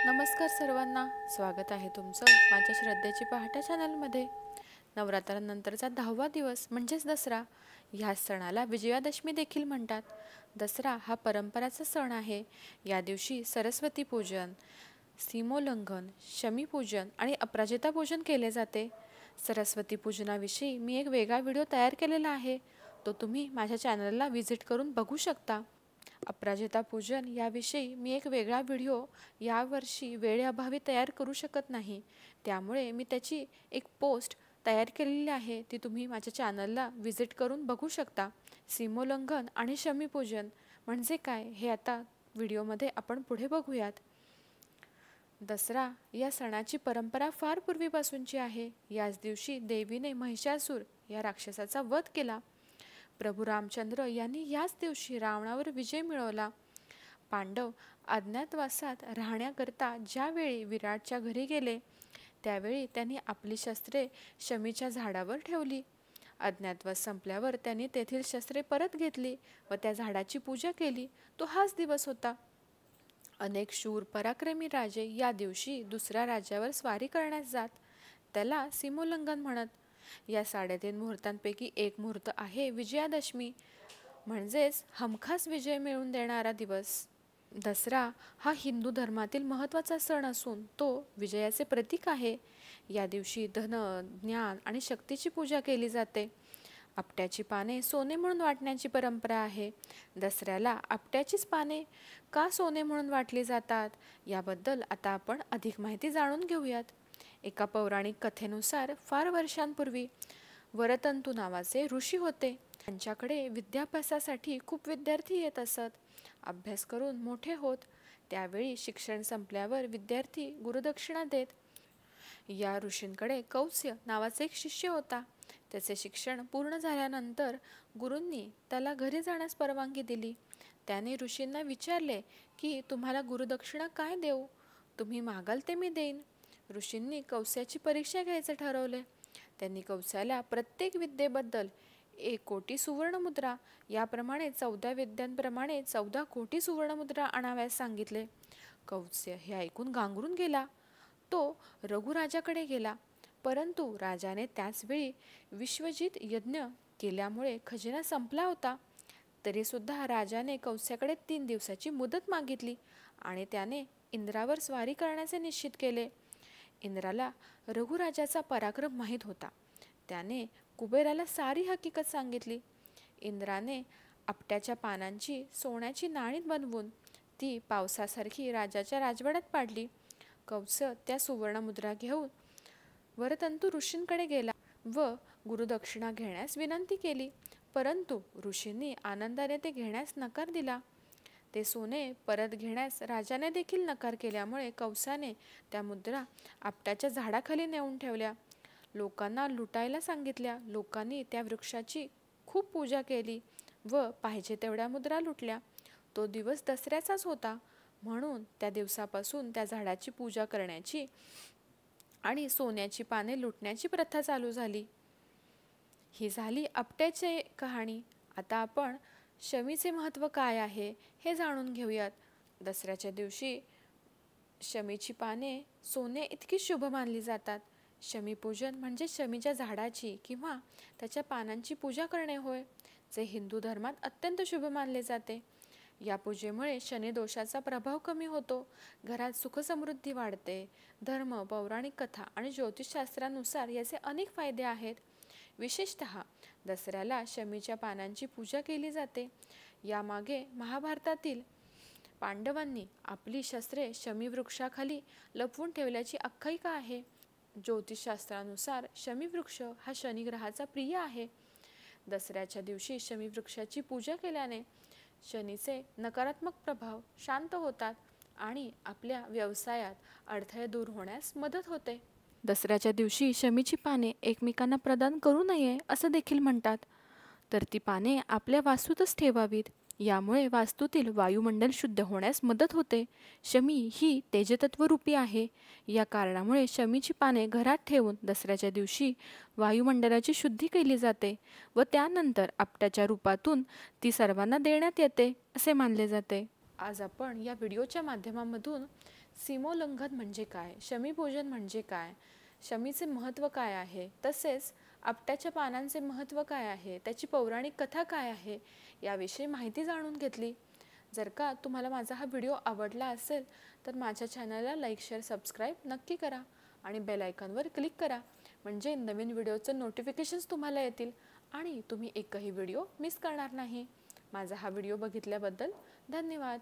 नमस्कार सर्वांना, स्वागत आहे तुमचं माझ्या श्रद्धेची पहाटा चॅनलमध्ये. नवरात्रानंतरचा 10वा दिवस म्हणजेच दसरा. ह्या सणाला विजयादशमी देखील म्हणतात. दसरा हा परंपराचा सण आहे. या दिवशी सरस्वती पूजन, सीमोल्लंघन, शमीपूजन आणि अपराजिता पूजन केले जाते. सरस्वती पूजनाविषयी मी एक वेगळा व्हिडिओ तयार केलेला आहे. तो तुम्ही माझ्या चॅनलला व्हिजिट करून बघू शकता. अपराजिता पूजन याविषयी मी एक वेगळा व्हिडिओ यावर्षी वेळेअभावी तयार करू शकत नाही, त्यामुळे मी त्याची एक पोस्ट तयार केलेली आहे. ती तुम्ही माझ्या चॅनलला व्हिजिट करून बघू शकता. सीमोल्लंघन आणि शमीपूजन म्हणजे काय हे आता व्हिडिओमध्ये आपण पुढे बघूयात. दसरा या सणाची परंपरा फार पूर्वीपासूनची आहे. याच दिवशी देवीने महिषासूर या राक्षसाचा वध केला. प्रभू रामचंद्र यांनी याच दिवशी रावणावर विजय मिळवला. पांडव अज्ञातवासात राहण्याकरता ज्यावेळी विराटच्या घरी गेले, त्यावेळी त्यांनी आपली शस्त्रे शमीच्या झाडावर ठेवली. अज्ञातवास संपल्यावर त्यांनी तेथील शस्त्रे परत घेतली व त्या झाडाची पूजा केली. तो हाच दिवस होता. अनेक शूर पराक्रमी राजे या दिवशी दुसऱ्या राज्यावर स्वारी करण्यास जात. त्याला सीमोल्लंघन म्हणत. या 3.5 मुहूर्तांपैकी एक मुहूर्त आहे विजयादशमी, म्हणजेच हमखास विजय मिळवून देणारा दिवस. दसरा हा हिंदू धर्मातील महत्त्वाचा सण असून तो विजयाचे प्रतीक आहे. या दिवशी धन, ज्ञान आणि शक्तीची पूजा केली जाते. आपट्याची पाने सोने म्हणून वाटण्याची परंपरा आहे. दसऱ्याला आपट्याचीच पाने का सोने म्हणून वाटली जातात याबद्दल आता आपण अधिक माहिती जाणून घेऊयात. एका पौराणिक कथेनुसार फार वर्षांपूर्वी वरतंतू नावाचे ऋषी होते. त्यांच्याकडे विद्याभ्यासासाठी खूप विद्यार्थी येत असत. अभ्यास करून मोठे होत. त्यावेळी शिक्षण संपल्यावर विद्यार्थी गुरुदक्षिणा देत. या ऋषींकडे कौत्स्य नावाचा एक शिष्य होता. त्याचे शिक्षण पूर्ण झाल्यानंतर गुरूंनी त्याला घरी जाण्यास परवानगी दिली. त्याने ऋषींना विचारले की तुम्हाला गुरुदक्षिणा काय देऊ? तुम्ही मागाल ते मी देईन. ऋषींनी कौत्स्याची परीक्षा घ्यायचे ठरवले. त्यांनी कौत्स्याला प्रत्येक विद्येबद्दल 1 कोटी सुवर्णमुद्रा याप्रमाणे 14 विद्यांप्रमाणे 14 कोटी सुवर्णमुद्रा आणाव्यास सांगितले. कौत्स्य हे ऐकून गांगरून गेला. तो रघुराजाकडे गेला, परंतु राजाने त्याच वेळी विश्वजित यज्ञ केल्यामुळे खजिना संपला होता. तरी सुद्धा राजाने कौत्स्याकडे 3 दिवसाची मुदत मागितली आणि त्याने इंद्रावर स्वारी करण्याचे निश्चित केले. इंद्राला रघुराजाचा पराक्रम माहीत होता. त्याने कुबेराला सारी हकीकत सांगितली. इंद्राने आपट्याच्या पानांची सोन्याची नाणी बनवून ती पावसासारखी राजाच्या राजवाड्यात पाडली. कौत्स्य त्या सुवर्णमुद्रा घेऊन वरतंतू ऋषींकडे गेला व गुरुदक्षिणा घेण्यास विनंती केली, परंतु ऋषींनी आनंदाने ते घेण्यास नकार दिला. ते सोने परत घेण्यास राजाने देखील नकार केल्यामुळे कौत्स्याने त्या मुद्रा आपट्याच्या झाडाखाली नेऊन ठेवल्या. लोकांना लुटायला सांगितल्या. लोकांनी त्या वृक्षाची खूप पूजा केली व पाहिजे तेवढ्या मुद्रा लुटल्या. तो दिवस दसऱ्याचाच होता, म्हणून त्या दिवसापासून त्या झाडाची पूजा करण्याची आणि सोन्याची पाने लुटण्याची प्रथा चालू झाली. ही झाली आपट्याची कहाणी. आता आपण शमीचे महत्त्व काय आहे हे जाणून घेऊयात. दसऱ्याच्या दिवशी शमीची पाने सोने इतकी शुभ मानली जातात. शमीपूजन म्हणजे शमीच्या झाडाची किंवा त्याच्या पानांची पूजा करणे होय, जे हिंदू धर्मात अत्यंत शुभ मानले जाते. या पूजेमुळे शनिदोषाचा प्रभाव कमी होतो, घरात सुखसमृद्धी वाढते. धर्म, पौराणिक कथा आणि ज्योतिषशास्त्रानुसार याचे अनेक फायदे आहेत. विशेषतः दसऱ्याला शमीच्या पानांची पूजा केली जाते. यामागे महाभारतातील पांडवांनी आपली शस्त्रे शमी वृक्षाखाली लपवून ठेवल्याची आख्यायिका आहे. ज्योतिषशास्त्रानुसार शमी वृक्ष हा शनी ग्रहाचा प्रिय आहे. दसऱ्याच्या दिवशी शमी वृक्षाची पूजा केल्याने शनीचे नकारात्मक प्रभाव शांत होतात आणि आपल्या व्यवसायात अडथळे दूर होण्यास मदत होते. दसऱ्याच्या दिवशी शमीची पाने एकमेकांना प्रदान करू नये असं देखील म्हणतात. तर ती पाने आपल्या वास्तूतच ठेवावीत. यामुळे वास्तूतील वायुमंडल शुद्ध होण्यास मदत होते. शमी ही तेजतत्वरूपी आहे. या कारणामुळे शमीची पाने घरात ठेवून दसऱ्याच्या दिवशी वायुमंडलाची शुद्धी केली जाते व त्यानंतर आपट्याच्या रूपातून ती सर्वांना देण्यात येते असे मानले जाते. आज आपण या व्हिडिओच्या माध्यमामधून सीमोल्लंघन म्हणजे काय, शमीभोजन म्हणजे काय, शमीचे महत्त्व काय आहे, तसेच आपट्याच्या पानांचे महत्त्व काय आहे, त्याची पौराणिक कथा काय आहे याविषयी माहिती जाणून घेतली. जर का तुम्हाला माझा हा व्हिडिओ आवडला असेल तर माझ्या चॅनलला लाईक, शेअर, सबस्क्राईब नक्की करा आणि बेल आयकॉनवर क्लिक करा, म्हणजे नवीन व्हिडिओचं नोटिफिकेशन्स तुम्हाला येतील आणि तुम्ही एकही व्हिडिओ मिस करणार नाही. माझा हा व्हिडिओ बघितल्याबद्दल धन्यवाद.